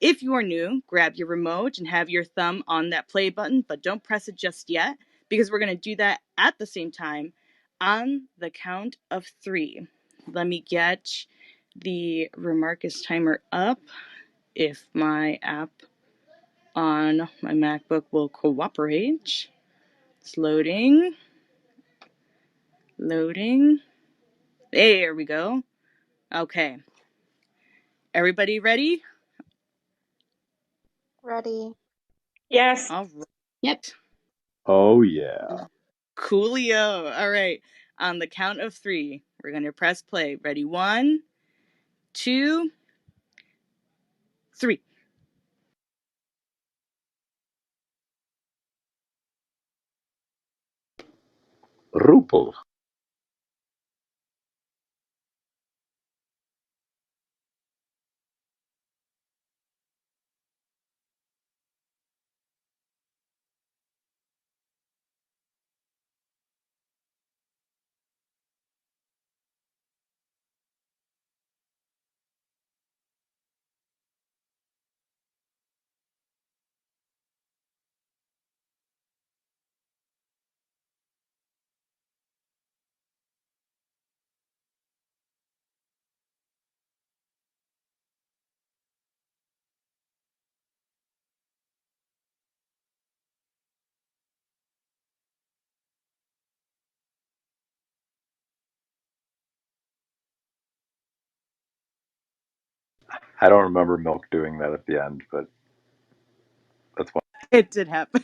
If you are new, grab your remote and have your thumb on that play button, but don't press it just yet because we're going to do that at the same time on the count of 3. Let me get the Remarkist timer up if my app on my MacBook will cooperate. It's loading. Loading. There we go. Okay. Everybody ready? Ready. Yes. All right. Yep. Oh, yeah. Coolio. All right. On the count of 3, we're going to press play. Ready? 1, 2, 3. Rupel. I don't remember Milk doing that at the end, but that's fine. It did happen.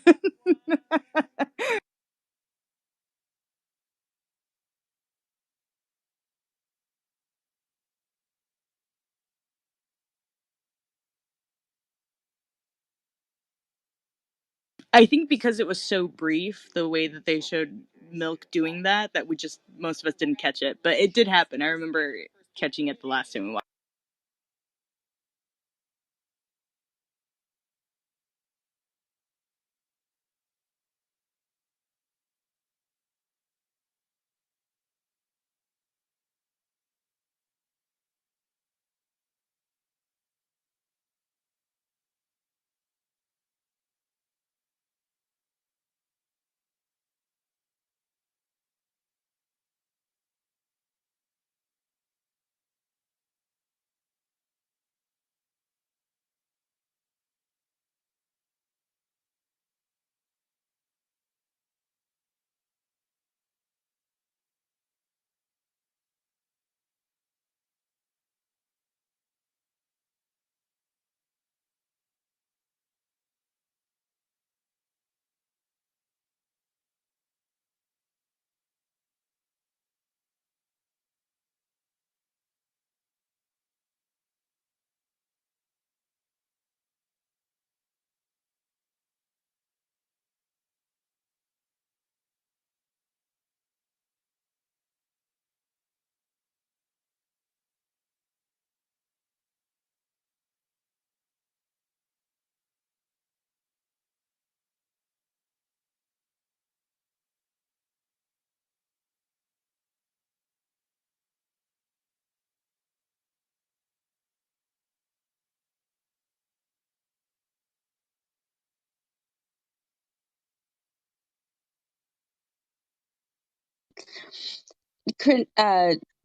I think because it was so brief, the way that they showed Milk doing that, that we just, most of us didn't catch it. But it did happen. I remember catching it the last time we watched.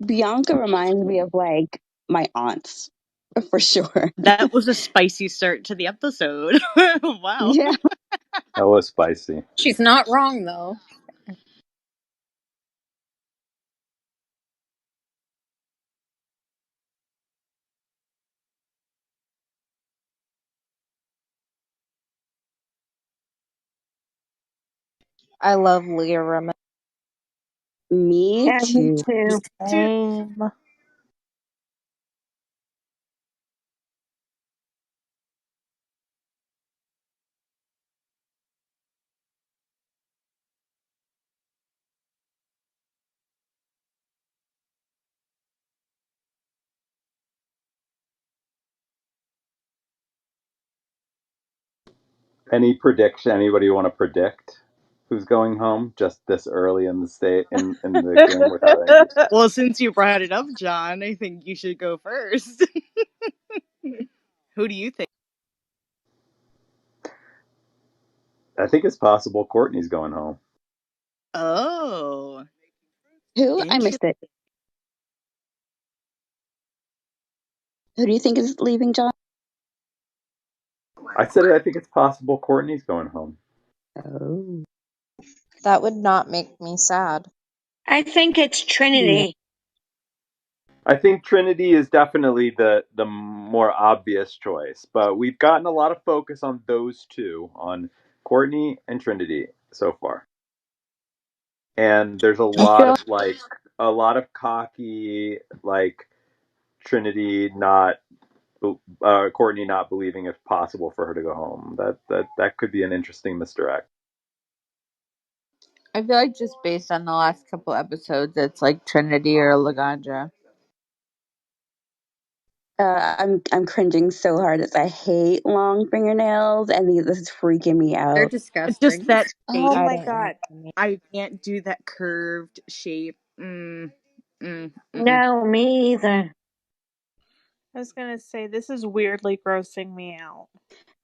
Bianca reminds me of like my aunts for sure. That was a spicy start to the episode. Wow. Yeah. That was spicy. She's not wrong, though. I love Leah Remini. Me Yeah, me too. too. Same. Any prediction? Anybody want to predict who's going home just this early in the in the game without any? Well, since you brought it up, John, I think you should go first. Who do you think? I think it's possible Courtney's going home. Oh, Who? I interesting. missed it. Who do you think is leaving, John? I said I think it's possible Courtney's going home. Oh. That would not make me sad. I think it's Yeah. Trinity. I think Trinity is definitely the more obvious choice, but we've gotten a lot of focus on those two, on Courtney and Trinity so far. And there's I feel a lot of cocky like Trinity not Courtney not believing it's possible for her to go home. That could be an interesting misdirect. I feel like just based on the last couple episodes, it's like Trinity or Laganja. I'm cringing so hard as I hate long fingernails, and this is freaking me They're out. Just disgusting. that Oh shape. I my don't like god. them. I can't do that curved shape. Mm. No, me either. I was gonna say this is weirdly grossing me out.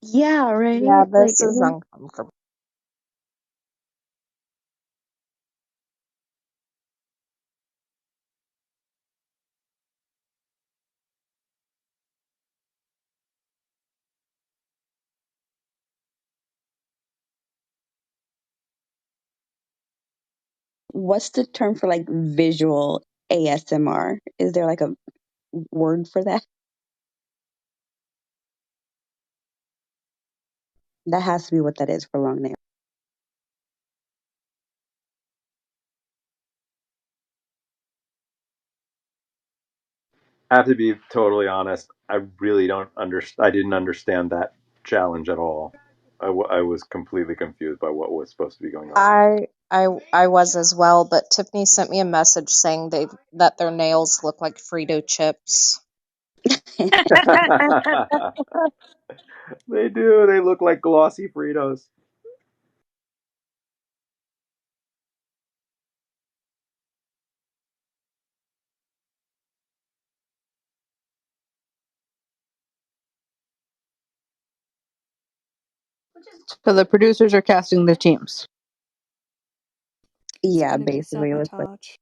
Yeah, Yeah, right? Like, this is uncomfortable. what's the term for like visual ASMR? Is there like a word for that? That has to be what that is for long nails. I have to be totally honest. I really don't understand. I didn't understand that challenge at all. I was completely confused by what was supposed to be going on. I was as well, but Tiffany sent me a message saying that their nails look like Frito chips. They do. They look like glossy Fritos. So the producers are casting the teams. It's Yeah, going to be basically, it was like, sabotage.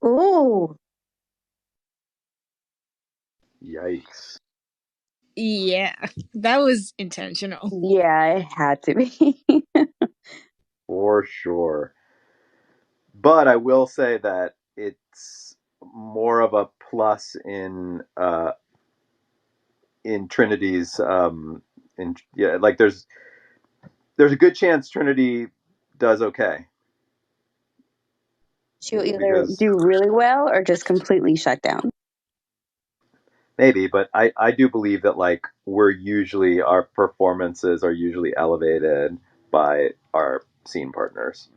ooh, Yikes. Yeah, that was intentional. yeah, it had to be. For sure. But I will say that it's more of a plus in Trinity's in yeah, like there's a good chance Trinity does okay She'll either because do really well or just completely shut down. maybe, but I do believe that like our performances are usually elevated by our scene partners.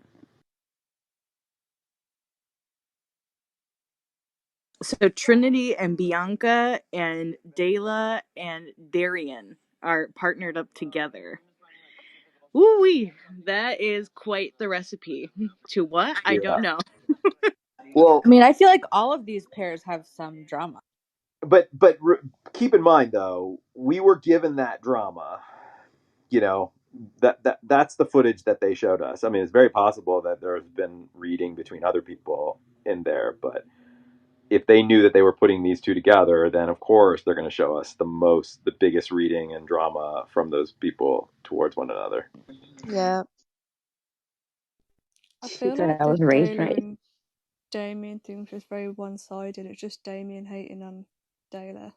So Trinity and Bianca and Dayla and Darian are partnered up together. Woo-wee, that is quite the recipe. To what? I Yeah. don't know. Well, I mean, I feel like all of these pairs have some drama. but keep in mind though, we were given that drama. You know that's the footage that they showed us. I mean, it's very possible that there's been reading between other people in there, but if they knew that they were putting these two together, then of course they're going to show us the biggest reading and drama from those people towards one another. Yeah. I She feel said like I the was raised Dayla right. and Damien thing was just very one sided. It's just Damien hating on Dayla.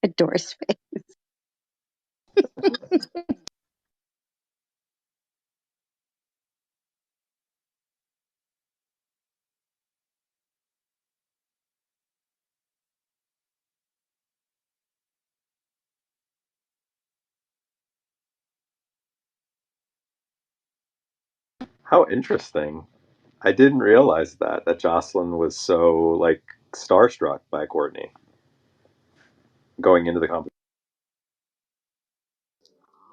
Doris face. How interesting. I didn't realize that Jocelyn was so like starstruck by Courtney going into the competition.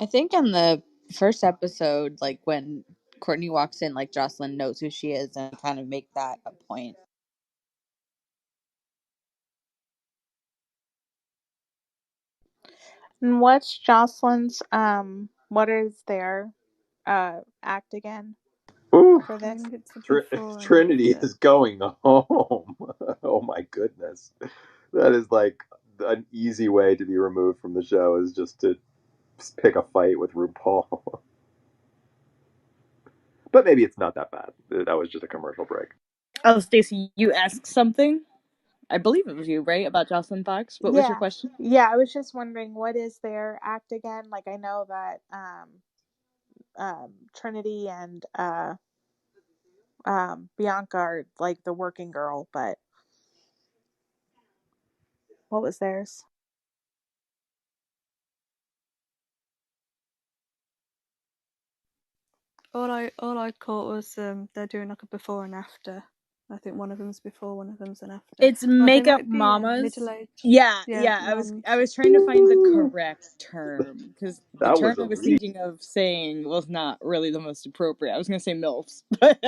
I think in the first episode, like when Courtney walks in, like Jocelyn knows who she is and kind of make that a point. And what's Jocelyn's what is their act again Ooh, for I this? think it's a before and Trinity after. is going home. Oh my goodness, that is like an easy way to be removed from the show is just to pick a fight with RuPaul. But maybe it's not that bad. That was just a commercial break. Oh, Stacey, you asked something? I believe it was you, right? About Jocelyn Fox. What was your Yeah. question? Yeah, I was just wondering what is their act again? Like I know that Trinity and Bianca are like the working girl, but what was theirs? All I caught was they're doing like a before and after. I think one of them's before, one of them's an after. It's Oh, they makeup might be mamas. middle aged. Yeah, Yeah, yeah. I moms. was trying to find the correct term because the That term was a I was read. thinking of saying was not really the most appropriate. I was gonna say milfs, but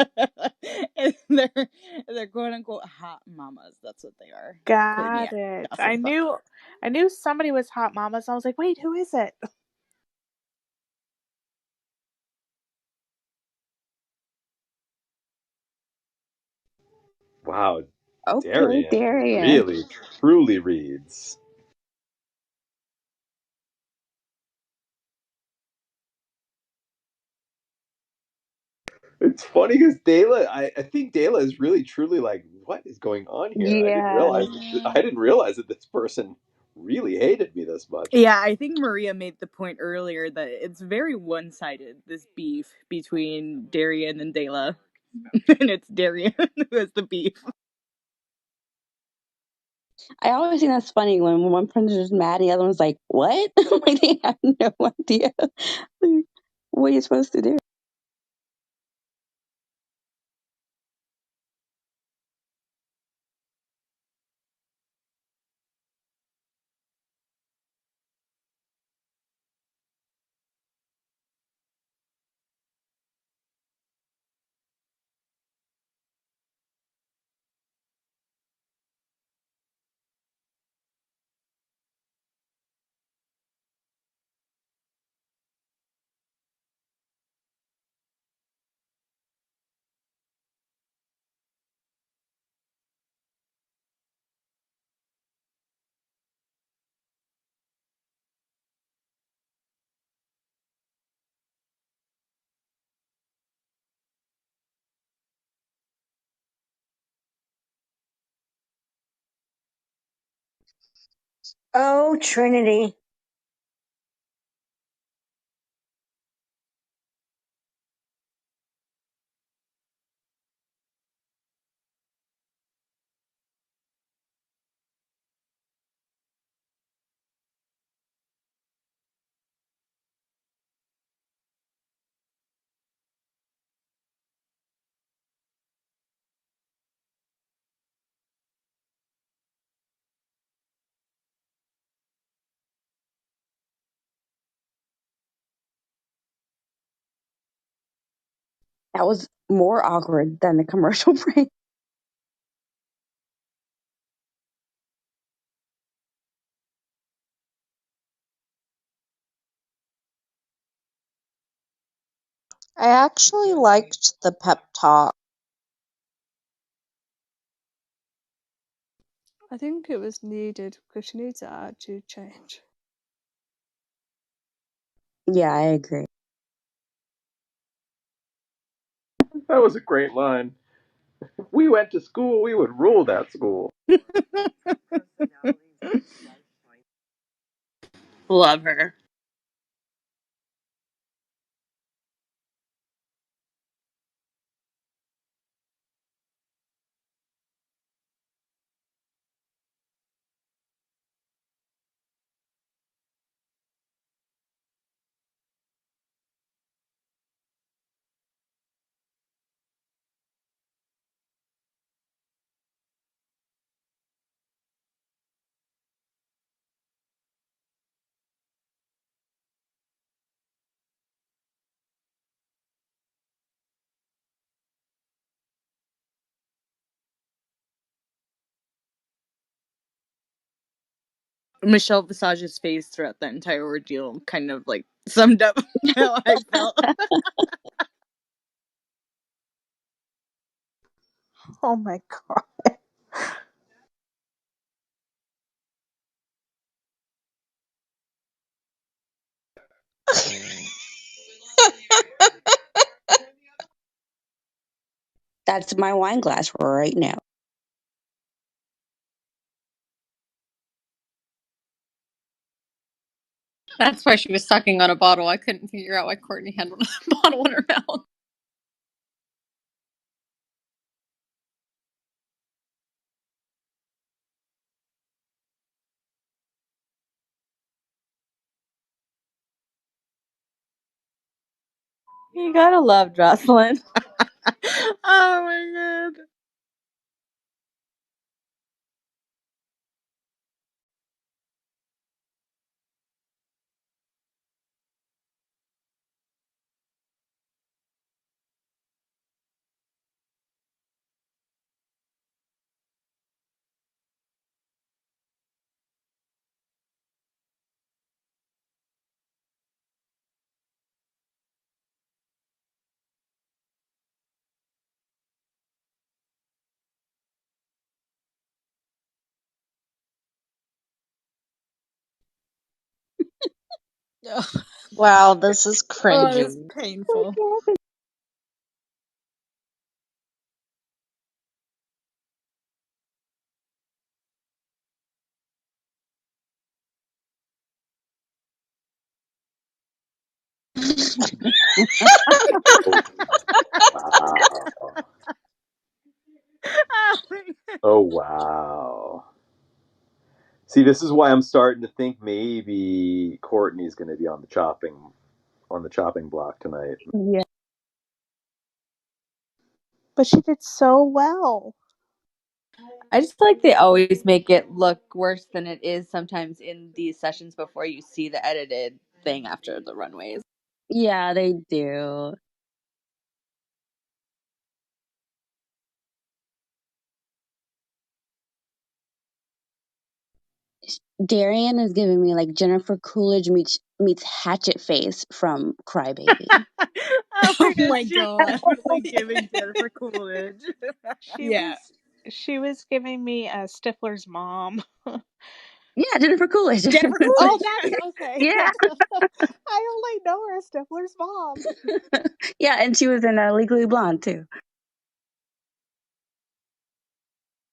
they're quote unquote hot mamas. That's what they are. Courtney Got and it. Jocelyn Fox. I knew somebody was hot mamas. I was like, wait, who is it? Wow, Okay, Darian Darian. really truly reads. It's funny because Dayla, I think Dayla is really truly like, what is going on here? Yeah. I didn't realize that this person really hated me this much. Yeah, I think Maria made the point earlier that it's very one sided, this beef between Darian and Dayla. And it's Darian who has the beef. I always think that's funny when one person's just mad and the other one's like, what? Like they have no idea what you're supposed to do. Oh, Trinity. That was more awkward than the commercial break. I actually liked the pep talk. I think it was needed because she needs an attitude change. Yeah, I agree. That was a great line. If we went to school, we would rule that school. Love her. Michelle Visage's face throughout the entire ordeal kind of like summed up how I felt. Oh my god. That's my wine glass right now. That's why she was sucking on a bottle. I couldn't figure out why Courtney had a bottle in her mouth. You gotta love Jocelyn. Oh my god. Wow, this is Oh, it's cringy. painful. Oh, wow. Oh my god. Oh, wow. See, this is why I'm starting to think maybe Courtney's going to be on the chopping block tonight. Yeah. But she did so well. I just feel like they always make it look worse than it is sometimes in these sessions before you see the edited thing after the runways. Yeah, they do. Darian is giving me like Jennifer Coolidge meets Hatchet Face from Crybaby. Oh Oh my god, my she's god. definitely giving Jennifer Coolidge. She Yeah. was she was giving me Stifler's mom. Yeah, Jennifer Coolidge. Jennifer Oh, Coolidge. that's okay. Yeah, I only know her as Stifler's mom. yeah, and she was in Legally Blonde too.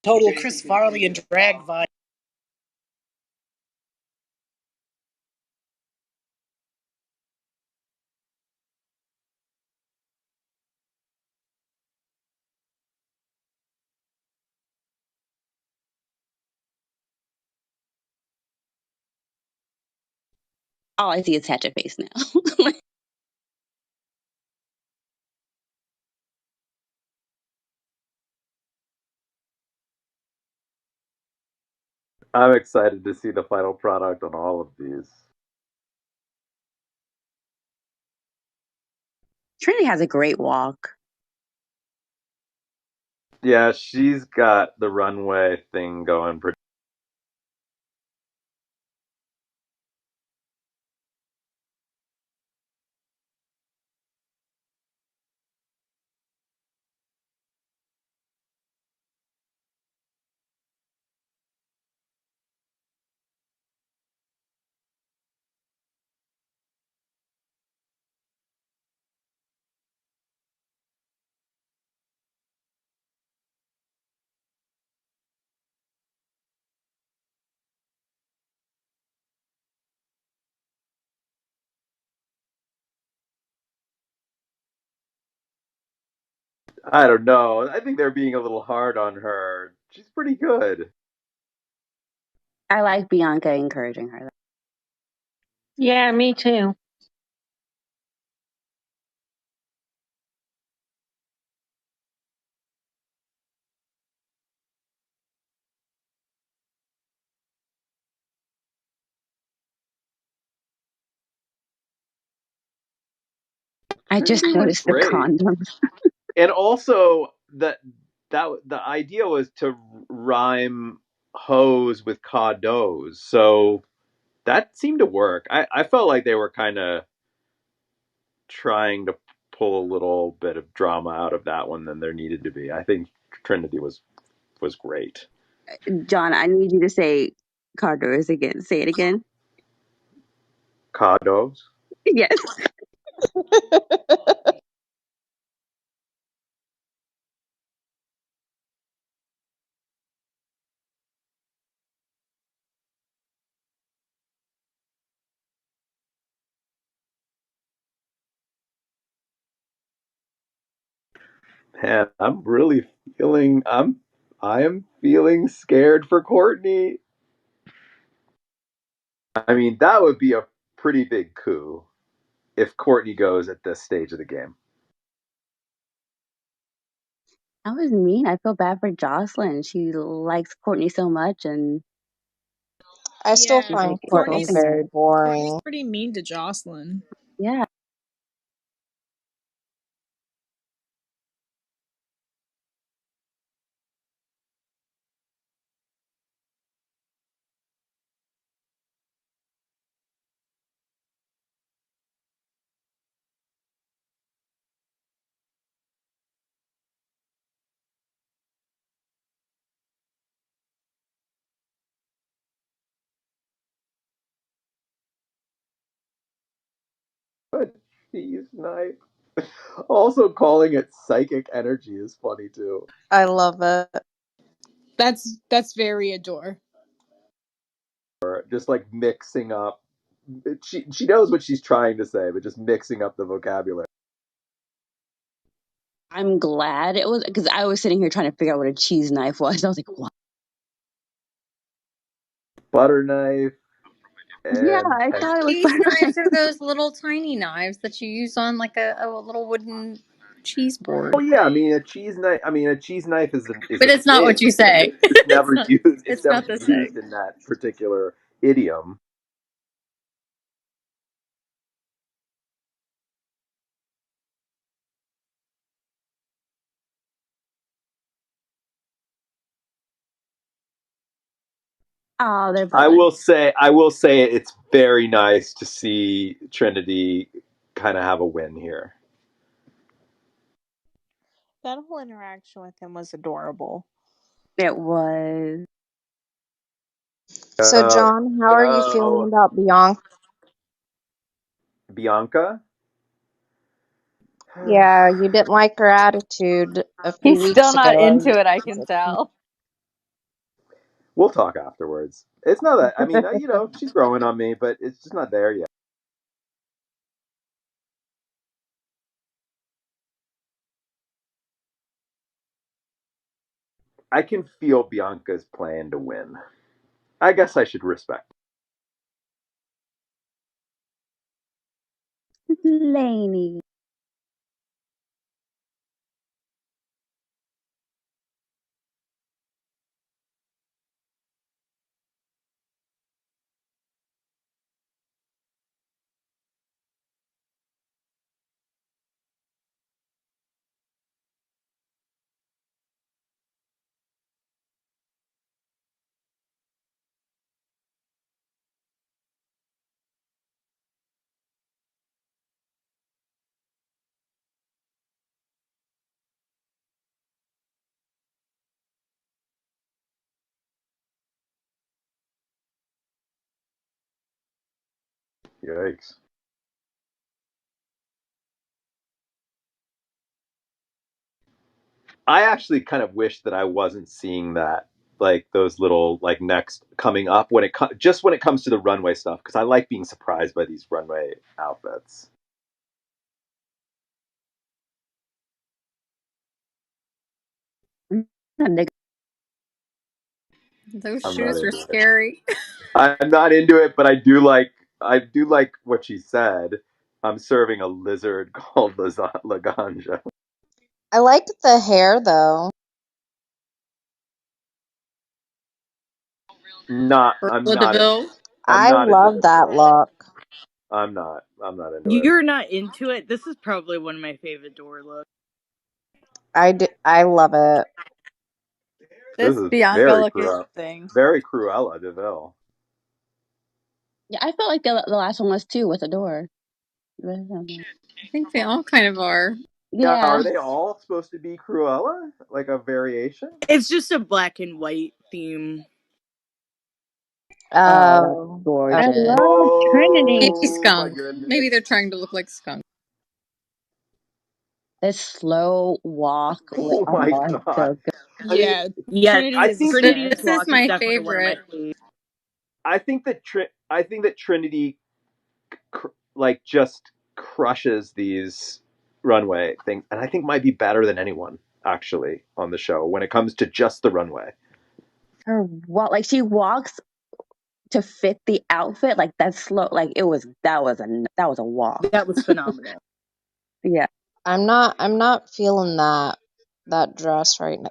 Total Chris Farley and drag vibe. All I see is Hatchet Face now. I'm excited to see the final product on all of these. Trinity has a great walk. Yeah, she's got the runway thing going pretty. I don't know. I think they're being a little hard on her. She's pretty good. I like Bianca encouraging her. Yeah, me too. I just Trinity was noticed the great. condoms. And also that the idea was to rhyme hose with cadeaux. So that seemed to work. I felt like they were kind of trying to pull a little bit of drama out of that one than there needed to be. I think Trinity was great. John, I need you to say Cardo's again. Say it again. Cadeaux. Yes. Man, I'm really feeling I am feeling scared for Courtney. I mean, that would be a pretty big coup if Courtney goes at this stage of the game. That was mean. I feel bad for Jocelyn. She likes Courtney so much and I still Yeah, she's like find Courtney insulting her. very Courtney's boring. pretty mean to Jocelyn. Yeah. But cheese knife. Also, calling it psychic energy is funny too. I love it. That's very Adore. Or just like mixing up. She knows what she's trying to say, but just mixing up the vocabulary. I'm glad it was because I was sitting here trying to figure out what a cheese knife was. I was like, what? Butter knife Yeah, and I thought it was Cheese butter knife. knives are those little tiny knives that you use on like a little wooden cheese oh board. yeah, I mean a cheese knife. I mean a cheese knife is But a it's not what thing. you say. It's just never used. It's It's never not the used same. in that particular idiom. Oh, they're I buds. will say, it's very nice to see Trinity kind of have a win here. That whole interaction with him was adorable. It was. So, Go, John, how are you feeling go, about Bianca? Bianca. Yeah, you didn't like her attitude a few He's still weeks not ago. into it, I can tell. We'll talk afterwards. It's not that. I mean, she's growing on me, but it's just not there yet. I can feel Bianca's plan to win. I guess I should respect. Laney. Yikes. I actually kind of wish that I wasn't seeing that, like those little like next coming up when just when it comes to the runway stuff, because I like being surprised by these runway outfits. And they Those I'm not shoes were into it. scary. I'm not into it, but I do like what she said. I'm serving a lizard called Laganja. I like the hair though. Not. I'm Ursula not. DeVille. I'm I not into love this that look. look. I'm not. I'm not into it. You're not into it. This is probably one of my favorite door looks. I love it. This This is Bianca look is thing. very Cruella Deville. yeah, I felt like the last one was too with Adore. I think they all kind of are. Yeah, Yeah. are they all supposed to be Cruella? Like a variation? It's just a black and white theme. Oh, that's Oh, I gorgeous. love Trinity. Maybe Oh my skunk. Maybe goodness. they're trying to look like skunk. This slow walk. Oh Oh, my it's god. so good. I mean, Yeah, Yeah, Trinity I is a think that Trinity's snare. This is walk is my definitely one of my favorite. favorites. I think that Trinity like just crushes these runway things, and I think might be better than anyone actually on the show when it comes to just the runway. Her walk, like she walks to fit the outfit. Like that's slow. Like that was a walk. That was phenomenal. Yeah. I'm not feeling that dress right now.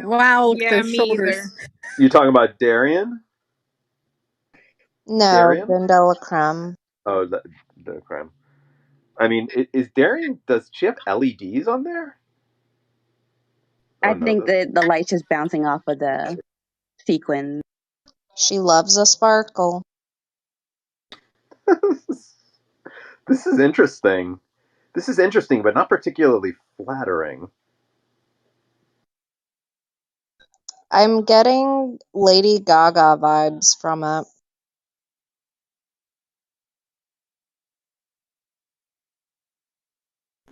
Wow, look at Yeah, those me shoulders. either. You talking about Darian? No, Darian? Dendella Creme. Oh, the crime. I mean, is Darian? Does she have LEDs on there? Oh I no, think that the light's just bouncing off of the sequin. She loves a sparkle. this is interesting. This is interesting, but not particularly flattering. I'm getting Lady Gaga vibes from it.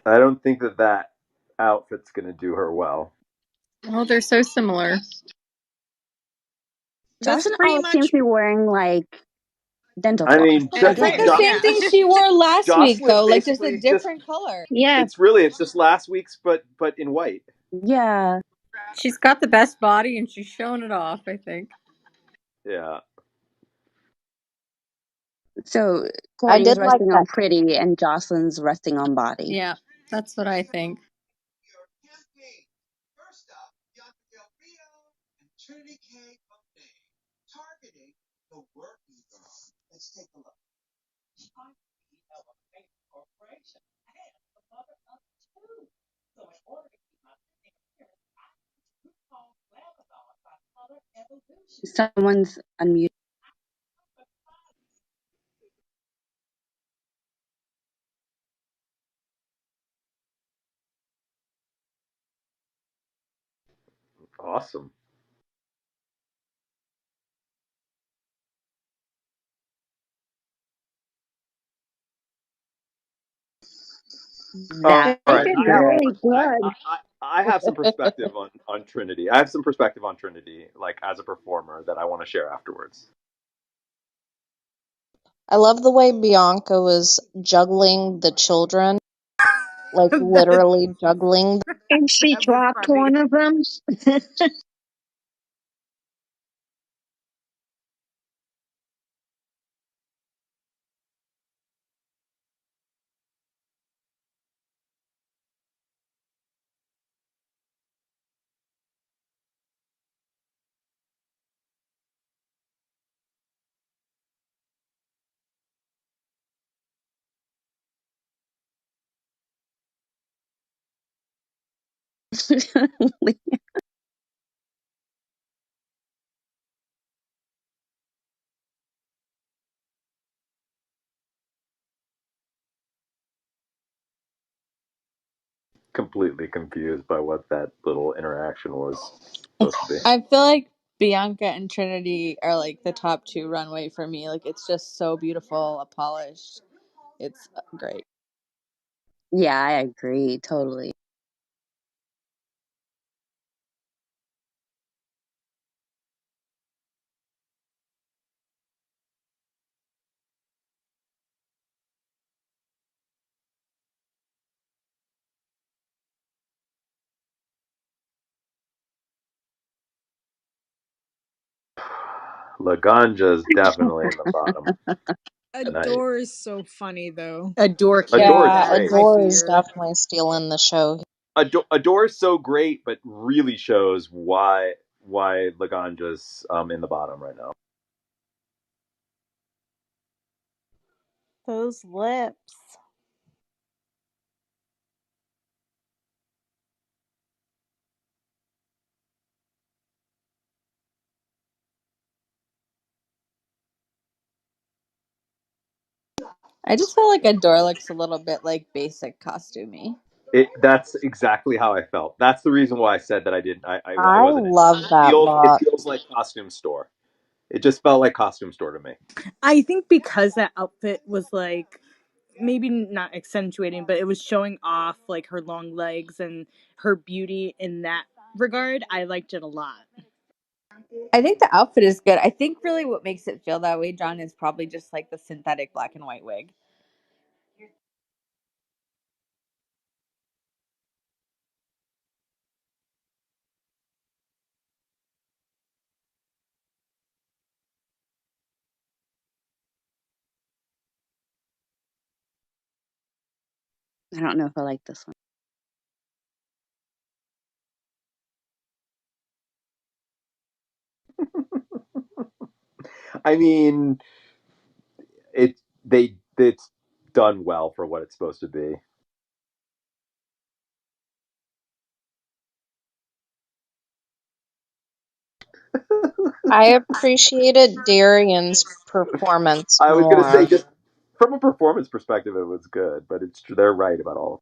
I don't think that outfit's going to do her well. Oh, they're so similar. That's Jocelyn pretty always seems much. to be wearing like dental I floss. mean, It's like the Yeah. same thing she wore last week, Jocelyn though, like just a basically just different color. Yeah. it's just last week's but in white. Yeah. She's got the best body and she's showing it off, I think. Yeah. So I Courtney's did like resting on that. pretty and Jocelyn's resting on body. Yeah, that's what I think. Someone's unmuted. Awesome. All That I think right. it's was I have good. really good. I have some perspective on Trinity. I have some perspective on Trinity, like as a performer, that I want to share afterwards. I love the way Bianca was juggling the children, like that, literally juggling. And she that was dropped funny. one of them. Completely confused by what that little interaction was supposed to be. I feel like Bianca and Trinity are like the top two runway for me. Like it's just so beautiful, polished. It's great. Yeah, I agree totally. Laganja's definitely in the bottom tonight. Adore is so funny though. Adore can't Adore be is Yeah, bad, great. I Adore is fear. definitely stealing the show. Adore is so great, but really shows why Laganja's in the bottom right now. Those lips. I just feel like Adore looks a little bit like basic costumey. That's exactly how I felt. That's the reason why I said that I didn't. I I wasn't into love it. that It look. feels like costume store. It just felt like costume store to me. I think because that outfit was like maybe not accentuating, but it was showing off like her long legs and her beauty in that regard. I liked it a lot. I think the outfit is good. I think really what makes it feel that way, John, is probably just like the synthetic black and white wig. I don't know if I like this one. I mean, it's done well for what it's supposed to be. I appreciated Darian's performance I was gonna say, more. just from a performance perspective, it was good, but they're right about all.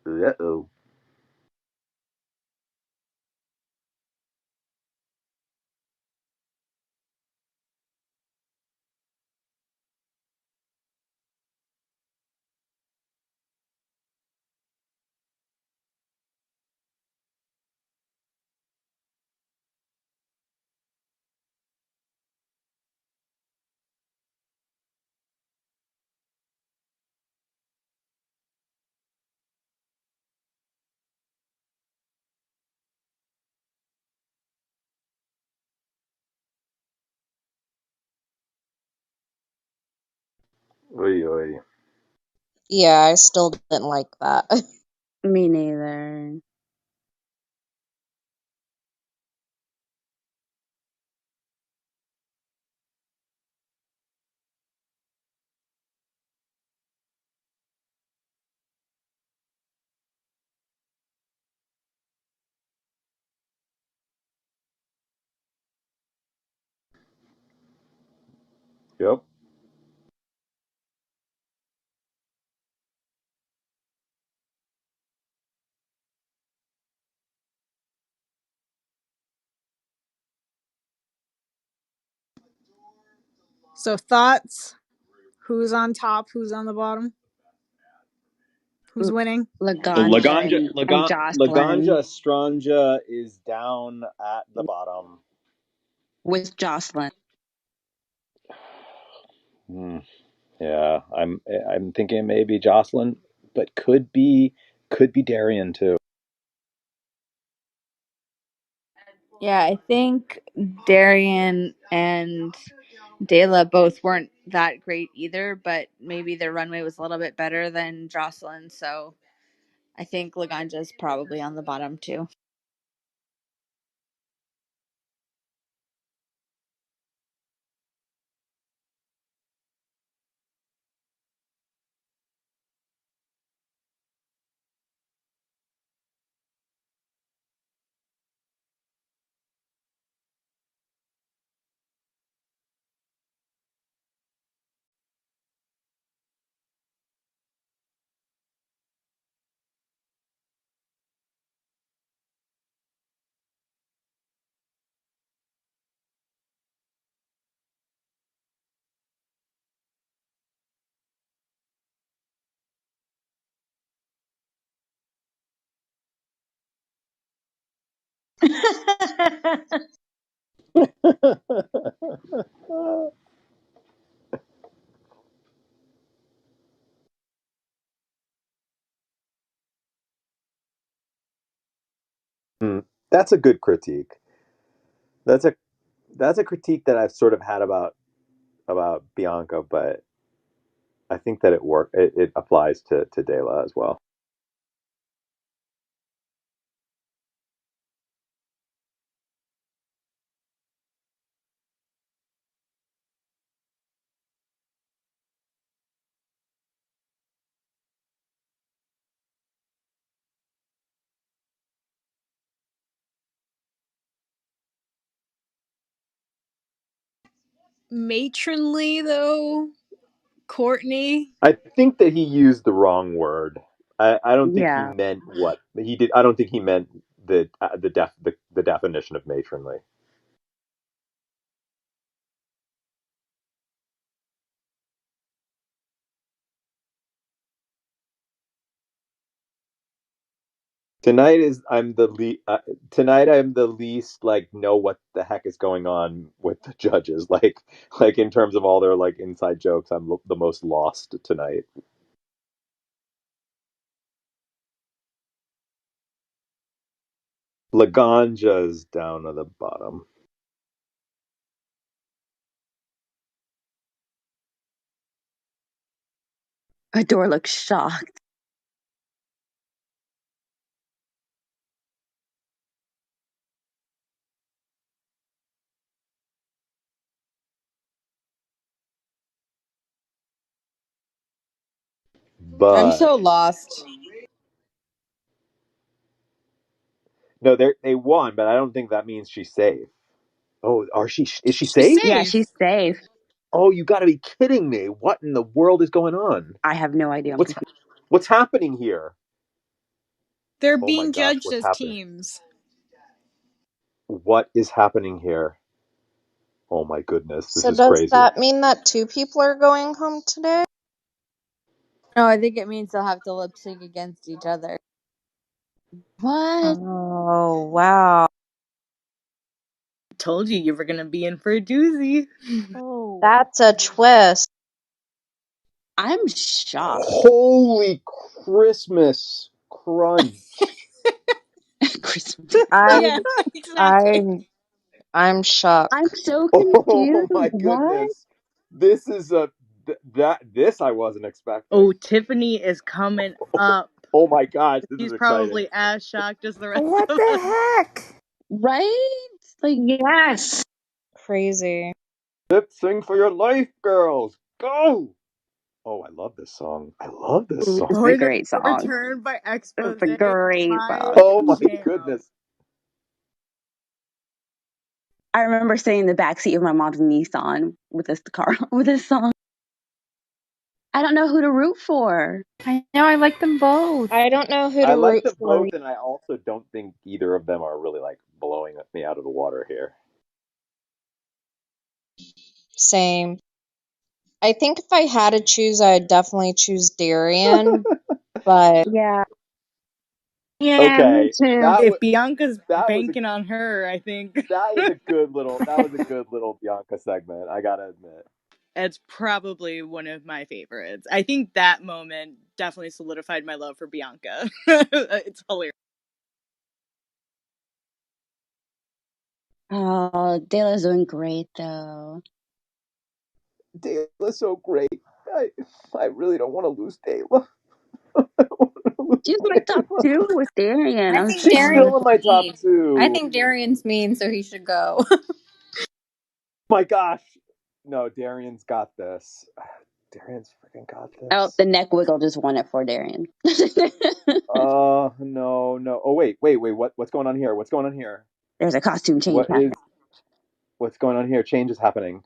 Uh-oh. Oy, oy. Yeah, I still didn't like that. Me neither. Yep. So thoughts? Who's on top? Who's on the bottom? Who's L- winning? Laganja and Laganja Jocelyn Stranja is down at the bottom. with Jocelyn. Hmm. Yeah, I'm thinking maybe Jocelyn, but could be Darian too. Yeah, I think Darian and Dela both weren't that great either, but maybe their runway was a little bit better than Jocelyn, so I think Laganja's probably on the bottom too. Hmm. That's a good critique. That's a critique that I've sort of had about Bianca, but I think that it applies to Dela as well. Matronly though, Courtney. I think that he used the wrong word. I don't think he Yeah. meant what he did. I don't think he meant the definition of matronly. Tonight I'm the least like know what the heck is going on with the judges. Like in terms of all their like inside jokes, I'm the most lost tonight. Laganja's down at the bottom. Adore looks shocked. I'm But so lost. no, they won, but I don't think that means she's safe. Oh, is she She's safe? Yeah, safe. she's safe. Oh, you got to be kidding me! What in the world is going on? I have no idea. I'm What's confused. what's happening here? They're Oh my being gosh, judged what's as happening? teams. What is happening here? Oh my goodness, this So is does crazy. that mean that two people are going home today? No, I think it means they'll have to lip sync against each other. What? Oh, wow. Told you were gonna be in for a doozy. Oh. That's a twist. I'm shocked. Holy Christmas crunch! Christmas. I Yeah, exactly. I'm shocked. I'm so Oh confused. my What? goodness, this is this I wasn't Oh, expecting. Tiffany is coming up. Oh my gosh, this is She's exciting. probably as shocked as the rest What of us. the heck? Right? Like, Yes. Crazy. Lip sing for your life, girls. Go! Oh, I love this song. I love this this song. is a Northern great song. Return by It's Expose. a great My song. Oh my jam. goodness. I remember sitting in the backseat of my mom's Nissan with this car with this song. I don't know who to root for. I know, I like them both. I don't know who I to like root them for. both, and I also don't think either of them are really like blowing me out of the water here. Same. I think if I had to choose, I'd definitely choose Darian, but Yeah. Yeah, me Okay, too. If Bianca's that was a banking on her, I think that was a good little Bianca segment. I gotta admit. it's probably one of my favorites. I think that moment definitely solidified my love for Bianca. It's hilarious. Oh, Dayla's doing great though. Dayla's so great. I I really don't want to lose Dayla. I don't want to She's lose my top Dayla. two with Darian. I I'm think She's sorry. still in Darian's my top mean. I two. think Darian's mean, so he should go. My gosh. No, Darian's got this. Darian's freaking got Oh, this. the neck wiggle just won it for Darian. No, no. Oh wait. What's going on here? What's going on here? There's a costume change What is happening. what's going on here? Change is happening.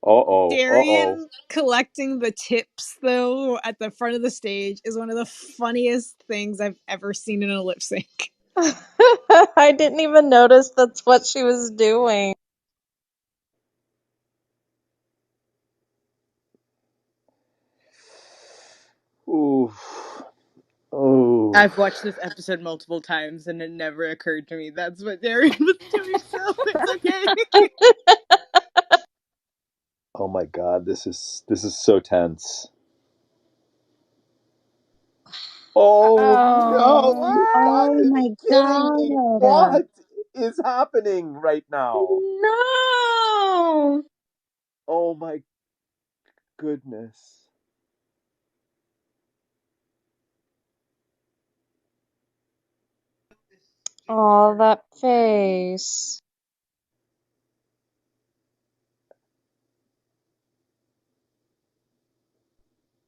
Uh-oh. Darian collecting the tips though at the front of the stage is one of the funniest things I've ever seen in a lip sync. I didn't even notice that's what she was doing. Ooh. Oh. I've watched this episode multiple times and it never occurred to me that's what Darian was doing, so it's okay. Oh my god, this is so tense. Oh no, Oh, you've got Oh to my be kidding me. god. What is happening right now? No. Oh my goodness. Oh, that face.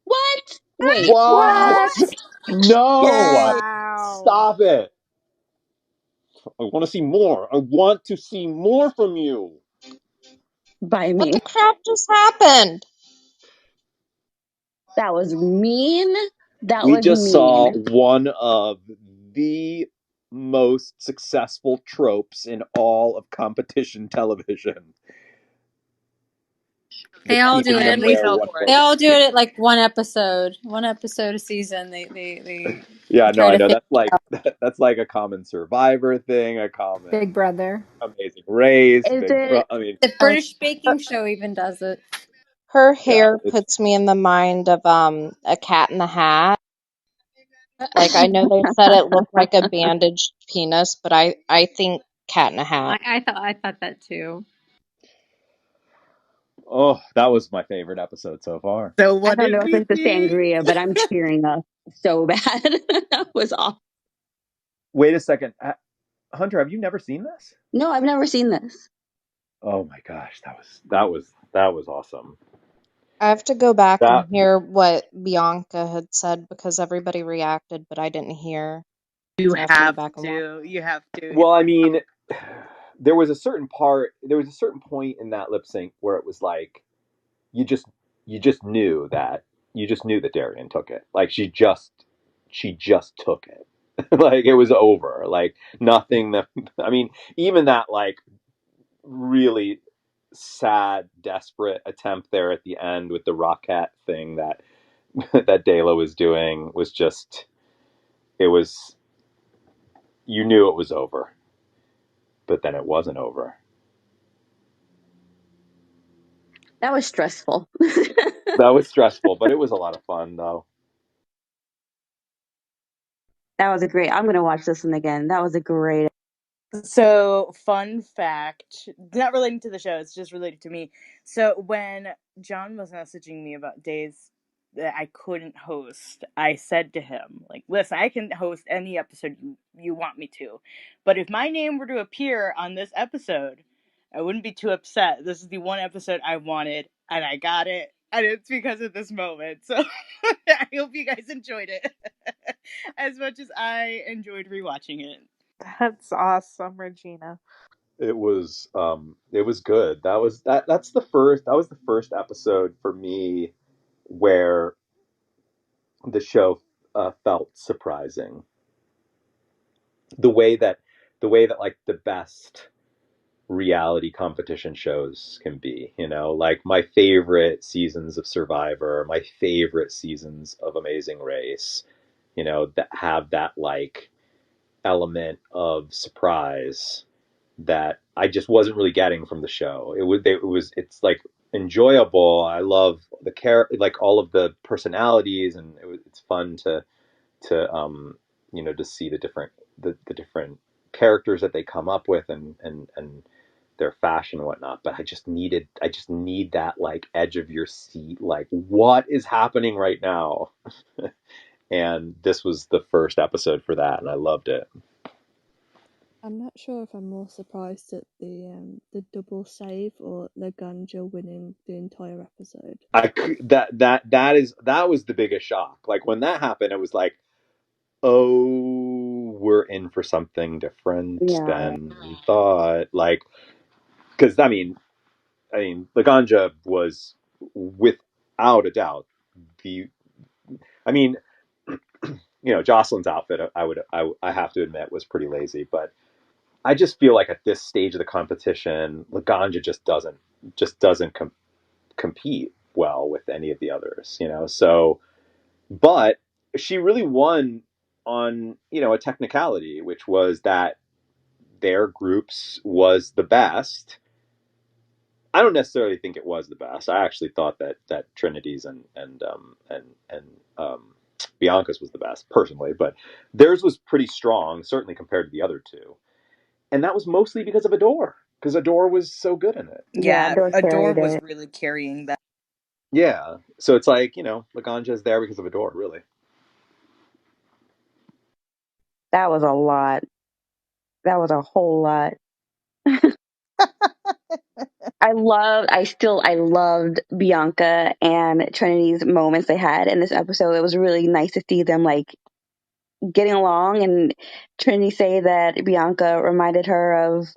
What? Wait. What? what? No! Yay. Wow. Stop it. I want to see more. I want to see more from you. By What me. the crap just happened? That was mean. That We was just saw mean. one of the most successful tropes in all of competition television. The They all do keeping it. them And we there Like fell one for they it. more. all do it at like one episode a season. They Yeah, no, try I to know. fit. That's like that's like a common Survivor thing, a Big common Brother. Amazing Race, Is Big Bro. it I mean, The Uh, British baking show even does it. her yeah, hair it's puts me in the mind of a Cat in the Hat. Like I know they said it looked like a bandaged penis, but I think Cat in a Hat. I thought that too. oh, that was my favorite episode so far. So I what don't know did if we it's the think? sangria, but I'm tearing up so bad. That was awful. Wait a second, Hunter, have you never seen this? No, I've never seen this. Oh my gosh, that was awesome. I have to go back and That hear what Bianca had said because everybody reacted, but I didn't hear. You So I have to go have back and watch. to. You have to. well, I mean, there was a certain point in that lip sync where it was like you just you just knew that you just knew that Darian took it. Like she just took it. Like it was over. Like nothing that I mean, even that like really sad, desperate attempt there at the end with the rocket thing that that Dela was doing was just it was you knew it was over, but then it wasn't over. That was stressful. That was stressful, but it was a lot of fun though. That was a great. I'm gonna watch this one again. That was a great. So, fun fact, not relating to the show, it's just related to me. So, when John was messaging me about days that I couldn't host, I said to him, like, listen, I can host any episode you want me to, but if my name were to appear on this episode, I wouldn't be too upset. This is the one episode I wanted, and I got it, and it's because of this moment. So, I hope you guys enjoyed it as much as I enjoyed rewatching it. That's awesome, Regina. It was good. That was the first episode for me where the show felt surprising. The way that like the best reality competition shows can be, like my favorite seasons of Survivor, my favorite seasons of Amazing Race, that have that like element of surprise that I just wasn't really getting from the show. It's like enjoyable. I love the like all of the personalities, and it's fun to see the different characters that they come up with and their fashion and whatnot. But I just need that like edge of your seat, like what is happening right now. And this was the first episode for that, and I loved it. I'm not sure if I'm more surprised at the double save or Laganja winning the entire episode. That was the biggest shock. Like when that happened, it was like, oh, we're in for something different Yeah. than we thought. Like, because the ganja was without a doubt the. I mean, Jocelyn's outfit. I have to admit was pretty lazy, but I just feel like at this stage of the competition, Laganja just doesn't compete well with any of the others. So but she really won on a technicality, which was that their groups was the best. I don't necessarily think it was the best. I actually thought that Trinity's and Bianca's was the best personally, but theirs was pretty strong, certainly compared to the other two. And that was mostly because of Adore, because Adore was so good in it. Yeah, Yeah, Adore Adore carried was it. really carrying that. Yeah. So it's like, Laganja's there because of Adore, really. That was a lot. That was a whole lot. I loved Bianca and Trinity's moments they had in this episode. It was really nice to see them like getting along, and Trinity say that Bianca reminded her of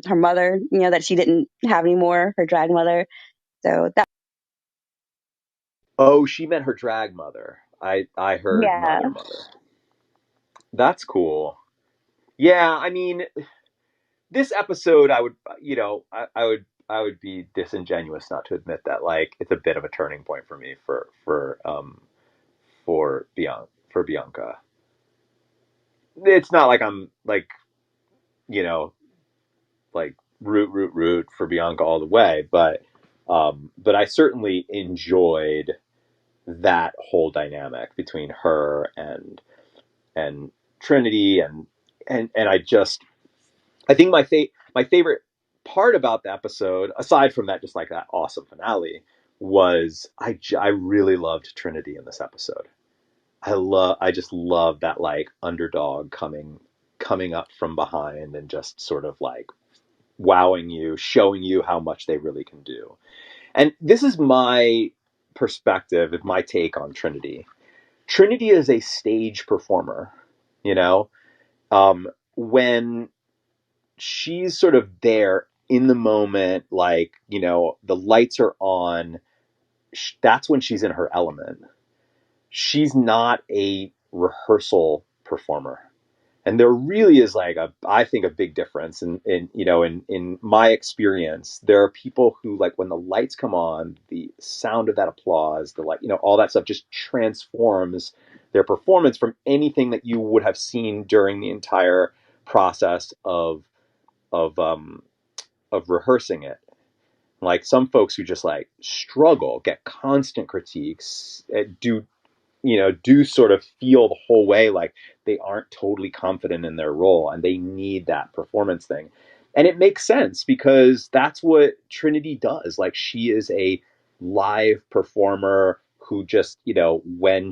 her mother, that she didn't have anymore, her drag mother. So that, Oh, she meant her drag mother. I heard yeah, mother. That's cool. Yeah, I mean, this episode, I would, I would be disingenuous not to admit that, like, it's a bit of a turning point for me for Bianca. It's not like I'm like, you know, like root for Bianca all the way, but I certainly enjoyed that whole dynamic between her and Trinity, and I think my favorite part about the episode, aside from that, just like that awesome finale, was I really loved Trinity in this episode. I just love that, like, underdog coming up from behind and just sort of like wowing you, showing you how much they really can do. And this is my perspective, my take on Trinity. Trinity is a stage performer, you know. When she's sort of there in the moment, like, the lights are on, that's when she's in her element. She's not a rehearsal performer. And there really is, like, I think, a big difference in my experience. There are people who, like, when the lights come on, the sound of that applause, the, like, all that stuff just transforms their performance from anything that you would have seen during the entire process of um of rehearsing it. Like, some folks who just, like, struggle, get constant critiques, do sort of feel the whole way like they aren't totally confident in their role, and they need that performance thing. And it makes sense because that's what Trinity does. Like, she is a live performer who just, when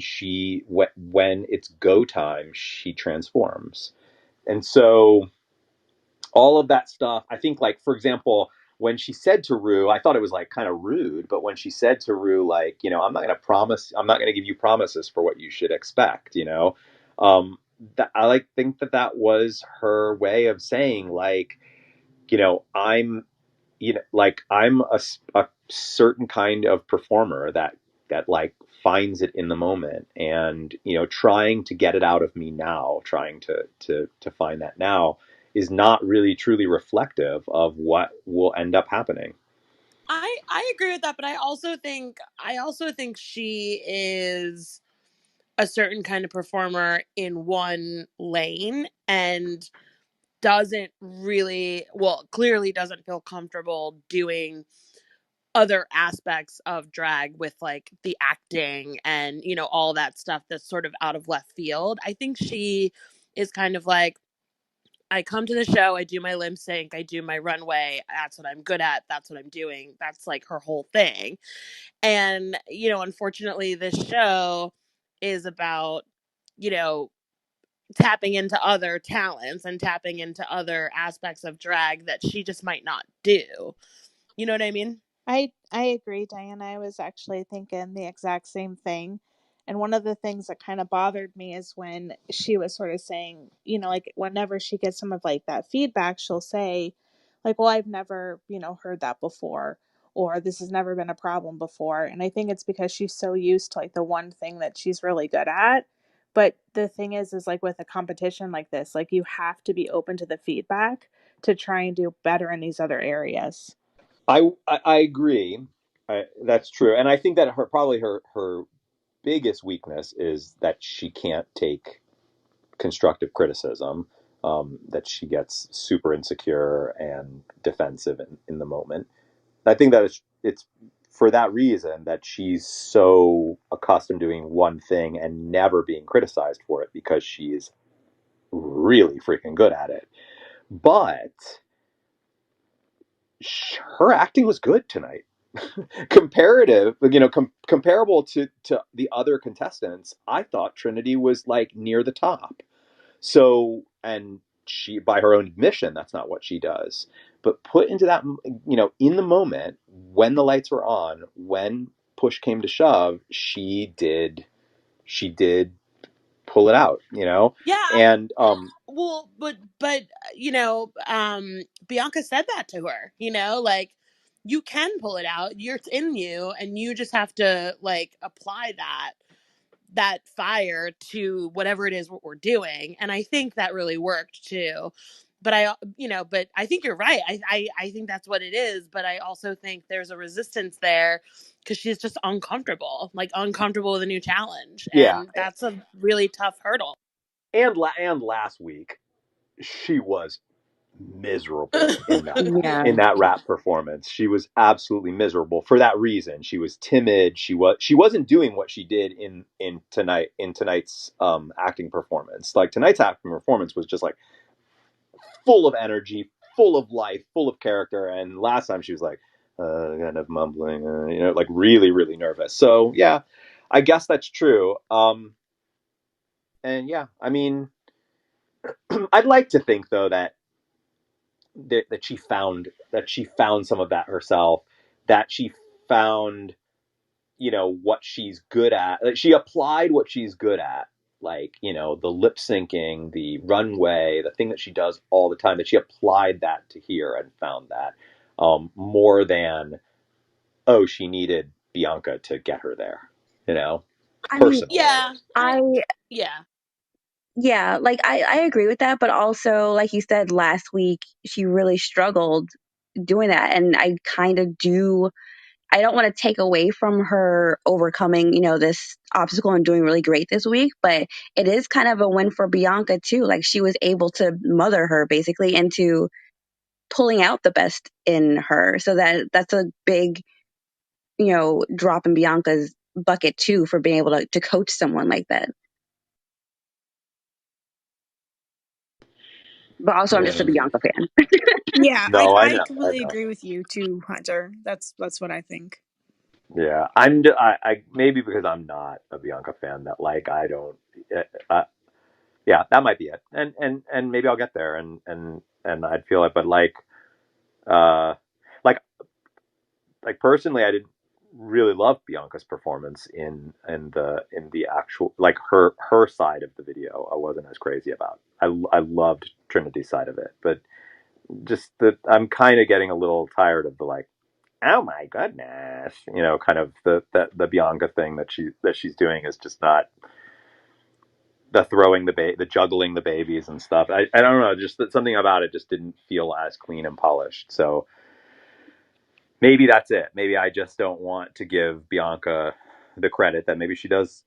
it's go time, she transforms. And so all of that stuff, I think, like, for example, when she said to Rue, I thought it was, like, kind of rude, but when she said to Rue, like, I'm not going to give you promises for what you should expect, that I, like, think that was her way of saying, like, I'm, I'm a certain kind of performer that, like, finds it in the moment, and, trying to get it out of me now, trying to find that now, is not really truly reflective of what will end up happening. I agree with that, but I also think she is a certain kind of performer in one lane, and clearly doesn't feel comfortable doing other aspects of drag with, like, the acting and, all that stuff that's sort of out of left field. I think she is kind of like, I come to the show, I do my lip sync, I do my runway, that's what I'm good at, that's what I'm doing. That's, like, her whole thing. And, unfortunately, this show is about, you know, tapping into other talents and tapping into other aspects of drag that she just might not do. You know what I mean? I agree, Diana. I was actually thinking the exact same thing. And one of the things that kind of bothered me is when she was sort of saying, like, whenever she gets some of, like, that feedback, she'll say, like, well, I've never, heard that before, or this has never been a problem before. And I think it's because she's so used to, like, the one thing that she's really good at. But the thing is like, with a competition like this, like, you have to be open to the feedback to try and do better in these other areas. I agree. That's true. And I think that her biggest weakness is that she can't take constructive criticism, that she gets super insecure and defensive in the moment. I think that it's for that reason, that she's so accustomed to doing one thing and never being criticized for it, because she's really freaking good at it. But her acting was good tonight. Comparable to the other contestants, I thought Trinity was like near the top. So, and she, by her own admission, that's not what she does. But put into that, in the moment when the lights were on, when push came to shove, she did pull it out, Yeah, and well, but Bianca said that to her, like, you can pull it out, it's in you, and you just have to like apply that fire to whatever it is what we're doing. And I think that really worked too. But I think you're right. I think that's what it is. But I also think there's a resistance there because she's just uncomfortable with a new challenge. yeah, And that's a really tough hurdle. and last week she was miserable in that Yeah. in that rap performance. She was absolutely miserable for that reason. She was timid. She wasn't doing what she did in tonight's acting performance. Like, tonight's acting performance was just like full of energy, full of life, full of character. And last time she was like kind of mumbling, like really, really nervous. So yeah, I guess that's true. And yeah, I mean, I'd like to think though that she found some of that herself, that she found what she's good at. Like, she applied what she's good at, like, the lip syncing, the runway, the thing that she does all the time, that she applied that to here and found that, more than, oh, she needed Bianca to get her there, I mean, personally. Yeah. I Yeah. yeah, like I agree with that, but also like you said last week, she really struggled doing that, and I kind of do. I don't want to take away from her overcoming, this obstacle and doing really great this week, but it is kind of a win for Bianca too. Like, she was able to mother her basically into pulling out the best in her. So that's a big, drop in Bianca's bucket too, for being able to coach someone like that. But also, I'm just a Mm. Bianca fan. Yeah, No, I I know, I completely know. agree with you too, Hunter. That's what I think. Yeah, I maybe because I'm not a Bianca fan, that like I don't. Uh, yeah, that might be it, and maybe I'll get there, and I'd feel it, but uh, like like personally, I didn't really love Bianca's performance in the actual, like, her side of the video. I wasn't as crazy about. I loved Trinity's side of it, but just that I'm kind of getting a little tired of the, like, oh my goodness, kind of the Bianca thing that she's doing is just not the throwing the juggling the babies and stuff. I don't know, just that something about it just didn't feel as clean and polished. So maybe that's it. Maybe I just don't want to give Bianca the credit that maybe she does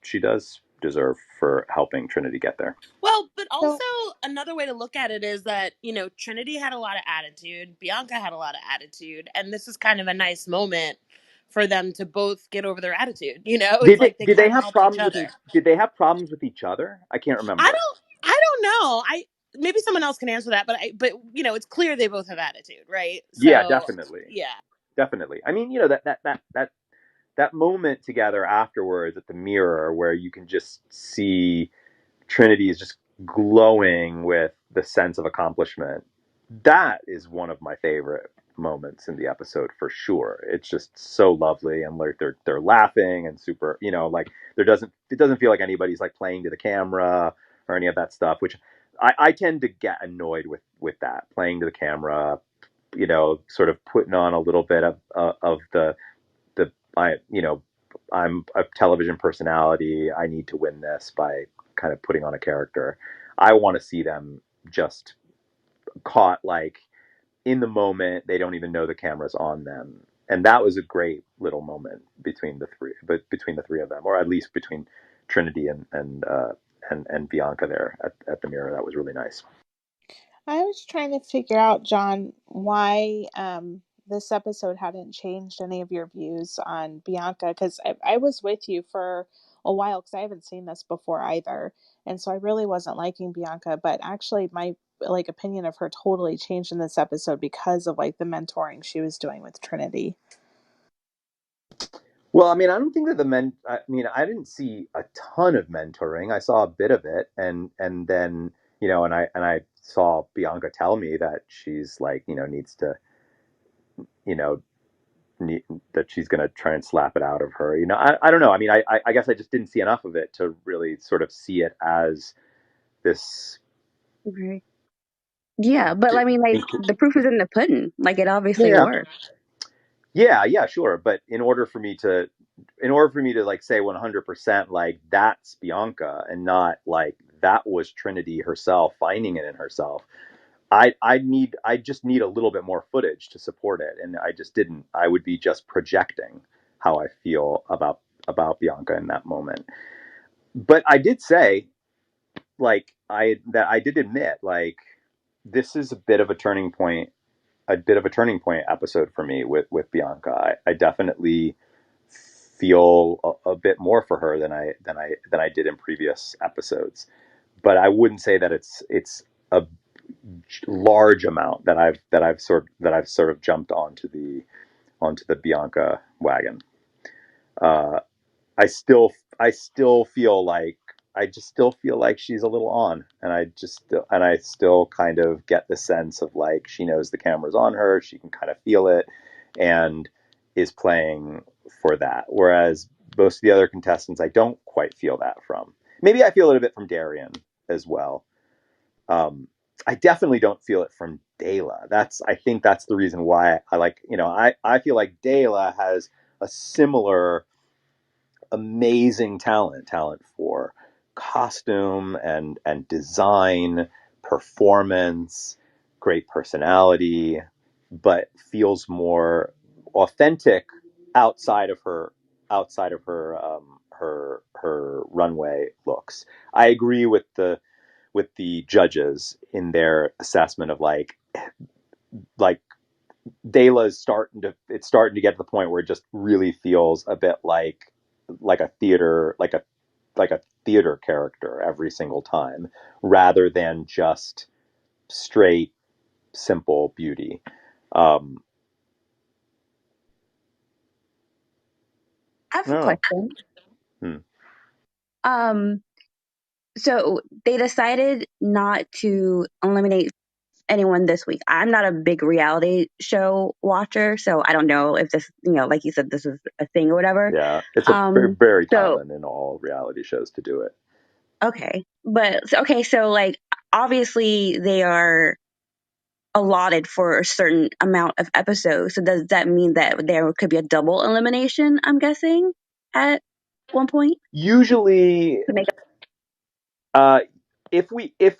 deserve for helping Trinity get there. Well, but also So another way to look at it is that, Trinity had a lot of attitude, Bianca had a lot of attitude, and this is kind of a nice moment for them to both get over their attitude. It's Did they like they did they kind of have helped each problems with other. each did they have problems with each other? I can't I remember. don't know. Maybe someone else can answer that, but it's clear they both have attitude, right? Yeah, So, definitely. yeah. Definitely. I mean, that moment together afterwards at the mirror where you can just see Trinity is just glowing with the sense of accomplishment. That is one of my favorite moments in the episode for sure. It's just so lovely, and like they're laughing and super, like it doesn't feel like anybody's like playing to the camera or any of that stuff, which I tend to get annoyed with that, playing to the camera, sort of putting on a little bit of the I'm a television personality. I need to win this by kind of putting on a character. I want to see them just caught, like, in the moment. They don't even know the camera's on them, and that was a great little moment between the three of them, or at least between Trinity and Bianca there at the mirror. That was really nice. I was trying to figure out, John, why this episode hadn't changed any of your views on Bianca, because I was with you for a while because I haven't seen this before either, and so I really wasn't liking Bianca, but actually my like opinion of her totally changed in this episode because of like the mentoring she was doing with Trinity. Well, I mean, I don't think that I mean, I didn't see a ton of mentoring. I saw a bit of it, and then and I saw Bianca tell me that she's like needs to you know need, that she's going to try and slap it out of her. I don't know. I mean, I guess I just didn't see enough of it to really sort of see it as this. Okay. Yeah, but I mean, like the proof is in the pudding. Like it obviously Yeah, worked. yeah, sure. But in order for me to like say 100% like that's Bianca and not like that was Trinity herself finding it in herself, I just need a little bit more footage to support it, and I just didn't. I would be just projecting how I feel about Bianca in that moment. But I did say like I did admit like this is a bit of a turning point episode for me with Bianca. I definitely feel a bit more for her than I did in previous episodes. But I wouldn't say that it's a large amount that I've sort of jumped onto the Bianca wagon. Uh, I still feel like she's a little on, and I still kind of get the sense of like she knows the camera's on her, she can kind of feel it, and is playing for that. Whereas most of the other contestants, I don't quite feel that from. Maybe I feel it a bit from Darian as well. I definitely don't feel it from Dela. I think that's the reason why I like, I feel like Dela has a similar amazing talent for costume and design, performance, great personality, but feels more authentic outside of her runway looks. I agree with the judges in their assessment of like Dela's starting to get to the point where it just really feels a bit like a theater like a theater character every single time rather than just straight simple beauty. Um, I I have a don't know. question. Hmm. Um, so they decided not to eliminate anyone this week. I'm not a big reality show watcher, so I don't know if this, like you said, this is a thing or whatever. Yeah, it's a very, very So common in all reality shows to do it. okay, so like obviously they are allotted for a certain amount of episodes. So does that mean that there could be a double elimination? I'm guessing at one point Usually, to make Uh, if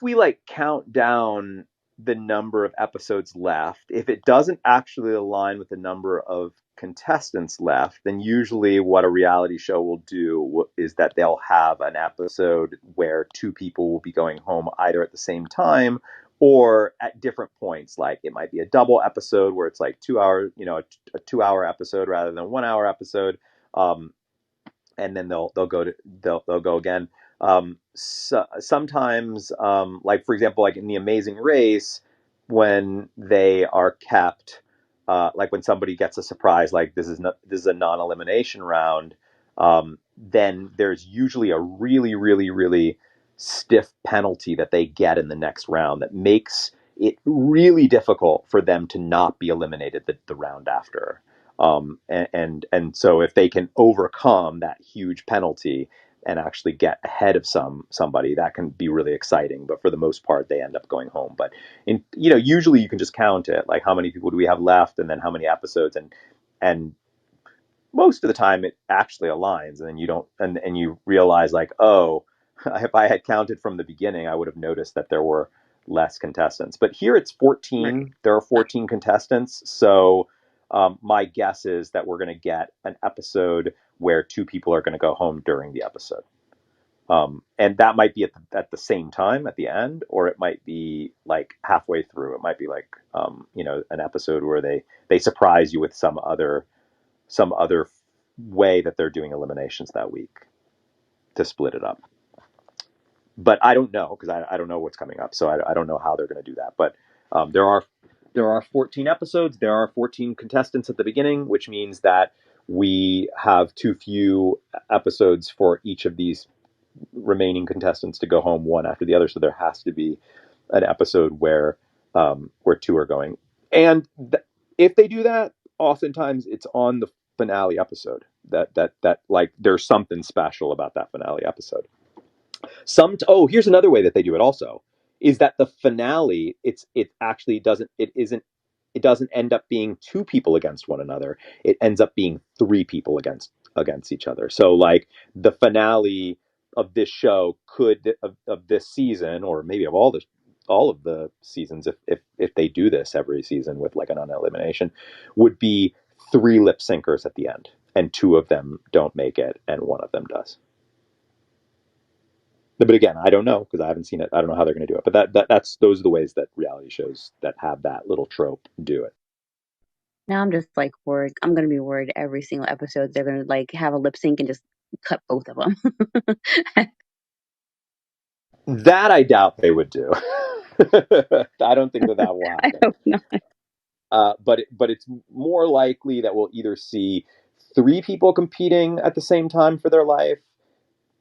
we like count down the number of episodes left, if it doesn't actually align with the number of contestants left, then usually what a reality show will do is that they'll have an episode where two people will be going home either at the same time or at different points. Like it might be a double episode where it's like 2 hours, a 2 hour episode rather than 1 hour episode. Um, and then they'll go again. Sometimes, like for example, like in the Amazing Race, when they are kept, like when somebody gets a surprise, like this is a non-elimination round, then there's usually a really, really, really stiff penalty that they get in the next round that makes it really difficult for them to not be eliminated the round after. And so if they can overcome that huge penalty and actually get ahead of somebody, that can be really exciting. But for the most part, they end up going home. But usually you can just count it, like how many people do we have left, and then how many episodes, and most of the time it actually aligns, and then you don't, and you realize like, oh, if I had counted from the beginning, I would have noticed that there were less contestants. But here it's right. 14. There are 14 contestants, so my guess is that we're going to get an episode where two people are going to go home during the episode. And that might be at the same time at the end, or it might be like halfway through. It might be like an episode where they surprise you with some other way that they're doing eliminations that week to split it up. But I don't know, because I don't know what's coming up, so I don't know how they're going to do that. But there are 14 episodes. There are 14 contestants at the beginning, which means that we have too few episodes for each of these remaining contestants to go home one after the other. So there has to be an episode where two are going. And if they do that, oftentimes it's on the finale episode. That like there's something special about that finale episode. Here's another way that they do it also, is that the finale, it actually doesn't end up being two people against one another. It ends up being three people against each other. So like the finale of this show of this season, or maybe of all of the seasons, if they do this every season with like an unelimination, would be three lip syncers at the end, and two of them don't make it and one of them does. But again, I don't know, because I haven't seen it. I don't know how they're going to do it. But those are the ways that reality shows that have that little trope do it. Now I'm just like worried. I'm gonna be worried every single episode. They're gonna like have a lip sync and just cut both of them. That I doubt they would do. I don't think that will I happen. hope not. But it's more likely that we'll either see three people competing at the same time for their life,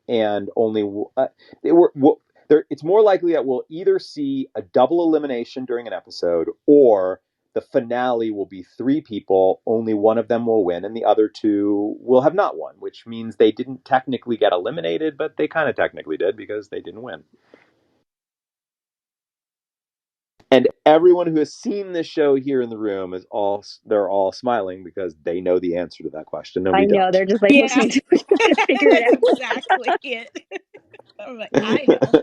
and it's more likely that we'll either see a double elimination during an episode, or the finale will be three people, only one of them will win and the other two will have not won, which means they didn't technically get eliminated, but they kind of technically did because they didn't win. And everyone who has seen this show here in the room they're all smiling because they know the answer to that question, and I we know don't. they're just like Yeah, listening to it to figure it that's out. exactly it. I'm like, I know.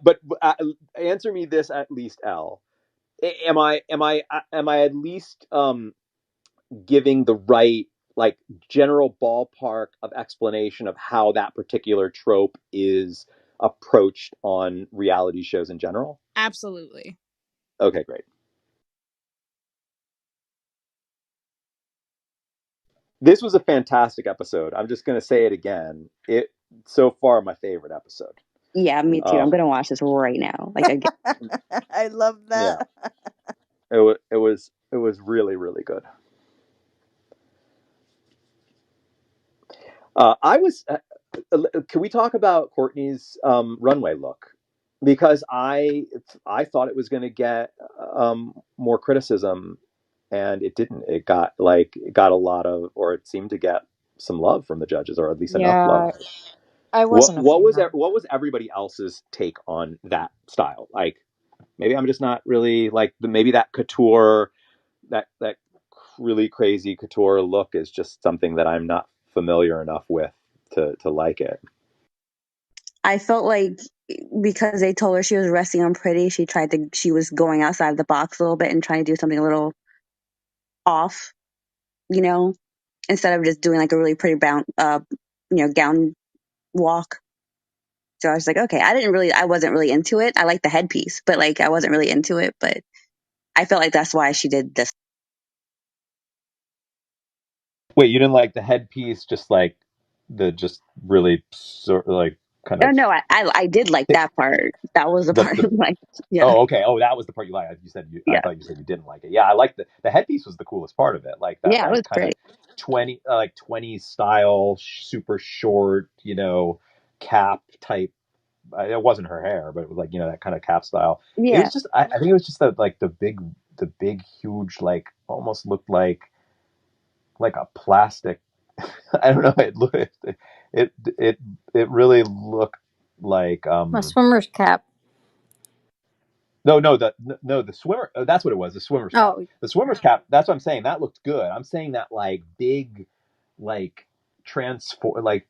But answer me this at least, Al. Am I at least giving the right like general ballpark of explanation of how that particular trope is approached on reality shows in general? Absolutely. Okay, great. This was a fantastic episode. I'm just going to say it again. It so far my favorite episode. Yeah, me too. I'm gonna watch this right now. Like again. I love Yeah, that. it was really really good. I was. Can we talk about Courtney's runway look? Because I thought it was going to get more criticism, and it didn't. It got a lot of, or it seemed to get some love from the judges, or at least enough love. Yeah, I wasn't a fan. What was everybody else's take on that style? Like maybe I'm just not really like maybe that couture, that really crazy couture look is just something that I'm not familiar enough with to like it. I felt like because they told her she was resting on pretty, she was going outside the box a little bit and trying to do something a little off, you know, instead of just doing like a really pretty gown walk. So I was like, okay, I wasn't really into it. I liked the headpiece, but like I wasn't really into it. But I felt like that's why she did this. Wait, you didn't like the headpiece, just like the just really sort of like kind Oh of no, I did like that part. That was the part the like, yeah, oh, okay. Oh, that was the part you liked. I yeah, thought you said you didn't like it. Yeah, I liked the headpiece was the coolest part of it. Like that, yeah, it was like kind of pretty. 20s style, super short, cap type. It wasn't her hair, but it was like that kind of cap style. It Yeah, was just, I think it was just the big, huge, like almost looked like a plastic. I don't know. It really looked like A swimmer's cap. the swimmer. That's what it was. The swimmer's cap. Oh, The swimmer's cap. That's what I'm saying. That looked good. I'm saying that like big, like transformer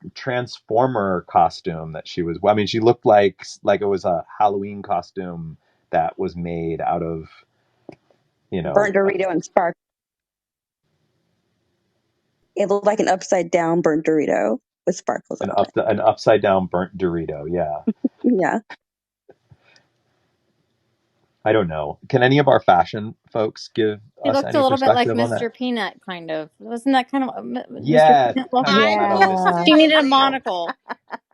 costume that she was. I mean, she looked like it was a Halloween costume that was made out of you know. burnt Dorito and spark. It looked like an upside down burnt Dorito. with sparkles An on it. an upside down burnt Dorito. Yeah. Yeah. I don't know. Can any of our fashion folks give He us looked a any little bit like perspective on that? Mr. Peanut, kind of. Wasn't that kind of Mr. Yes, Peanut look? I kind of Mr. Yeah. posted She needed a a link. monocle.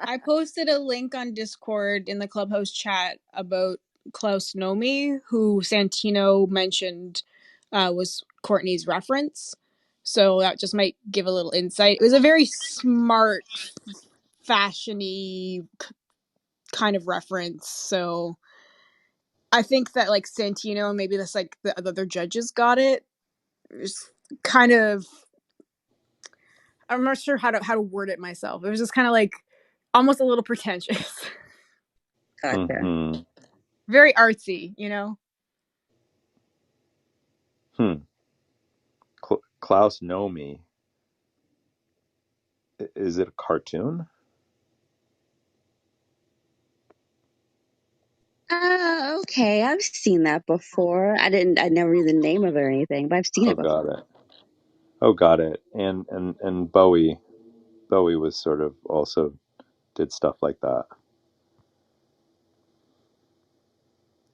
I posted a link on Discord in the Clubhouse chat about Klaus Nomi, who Santino mentioned was Courtney's reference. So that just might give a little insight. It was a very smart, fashiony kind of reference. So I think that like Santino, maybe that's like the other judges got it. It was kind of, I'm not sure how to word it myself. It was just kind of like almost a little pretentious. Gotcha. Mm-hmm. Very artsy, you know? Klaus Nomi. Is it a cartoon? Okay. I've seen that before. I never knew the name of it or anything, but I've seen Oh, it before. got it. Oh, got it. And Bowie was sort of also did stuff like that.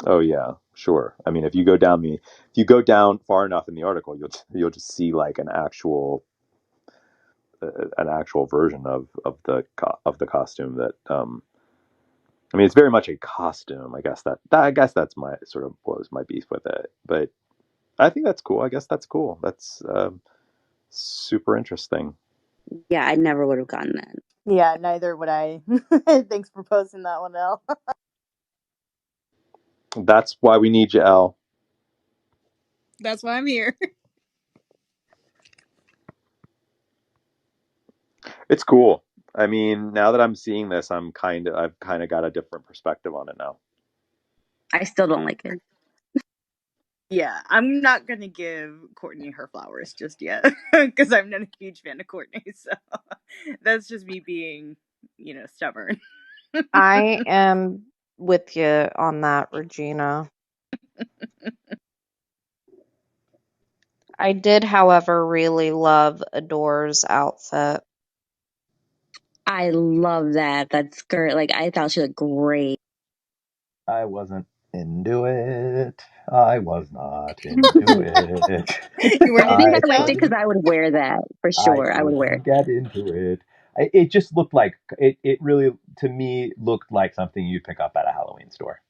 Oh yeah, sure. I mean, if you go down far enough in the article, you'll just see like an actual version of the costume that I mean, it's very much a costume. I guess that's my sort of was my beef with it. But I think that's cool. I guess that's cool. That's super interesting. Yeah, I never would have gotten that. Yeah, neither would I. Thanks for posting that one, Elle. That's why we need you, Elle. That's why I'm here. It's cool. I mean, now that I'm seeing this, I've kind of got a different perspective on it now. I still don't like it. Yeah, I'm not gonna give Courtney her flowers just yet because I'm not a huge fan of Courtney. So that's just me being, stubborn. I am with you on that, Regina. I did, however, really love Adore's outfit. I love that skirt. Like I thought she looked great. I wasn't into it. I was not into it. You weren't I into think I it, liked Joe? it because I would wear that for I sure. I would wear couldn't it. get into it. It just looked like it really to me looked like something you'd pick up at a Halloween store.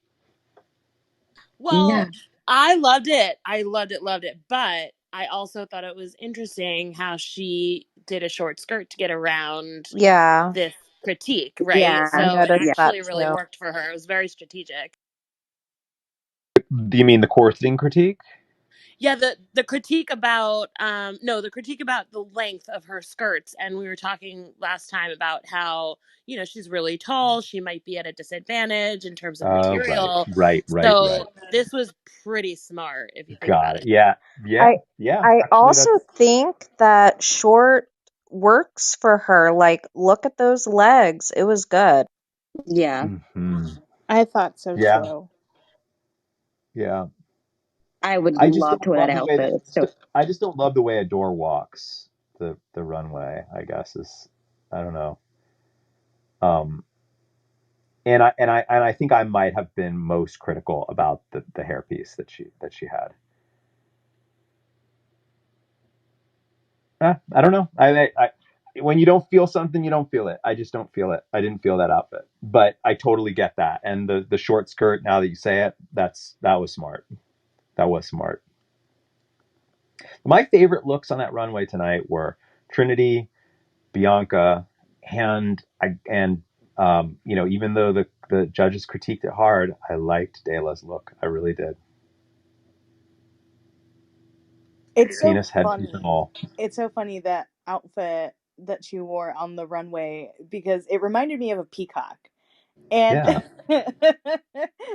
Yeah. Well, I loved it. I loved it. But I also thought it was interesting how she did a short skirt to get around Yeah, this critique, right? Yeah. I So it noticed Yeah. that actually really too. worked for her. It was very strategic. Do you mean the corseting critique? Yeah, the critique about no, the critique about the length of her skirts, and we were talking last time about how, she's really tall, she might be at a disadvantage in terms of Right, material. right, right, right. So this was pretty smart if you think Got about it. it. Yeah, yeah, I yeah. I Actually, also that's. think that short works for her. Like, look at those legs. It was good. Yeah. Hmm. I thought so Yeah, too. yeah. I would I just love to don't wear that love the way outfit. It's so I just don't love the way Adore walks the runway. I guess is I don't know. Um, and I think I might have been most critical about the hairpiece that she had. I don't know. When you don't feel something, you don't feel it. I just don't feel it. I didn't feel that outfit, but I totally get that. And the short skirt. Now that you say it, that was smart. That was smart. My favorite looks on that runway tonight were Trinity, Bianca, and even though the judges critiqued it hard, I liked Dela's look. I really did. It's so Penis, headpiece, and funny. all. It's so funny that outfit that she wore on the runway because it reminded me of a peacock. And Yeah.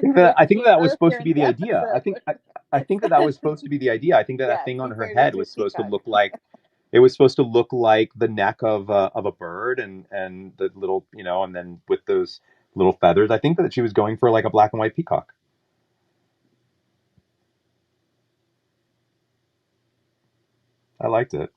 which I think came that was supposed earlier to in be the the idea. episode. I think that was supposed to be the idea. I think that Yeah, thing on her compared it head to a was supposed to peacock. look like it was supposed to look like the neck of a bird and the little and then with those little feathers. I think that she was going for like a black and white peacock. I liked it.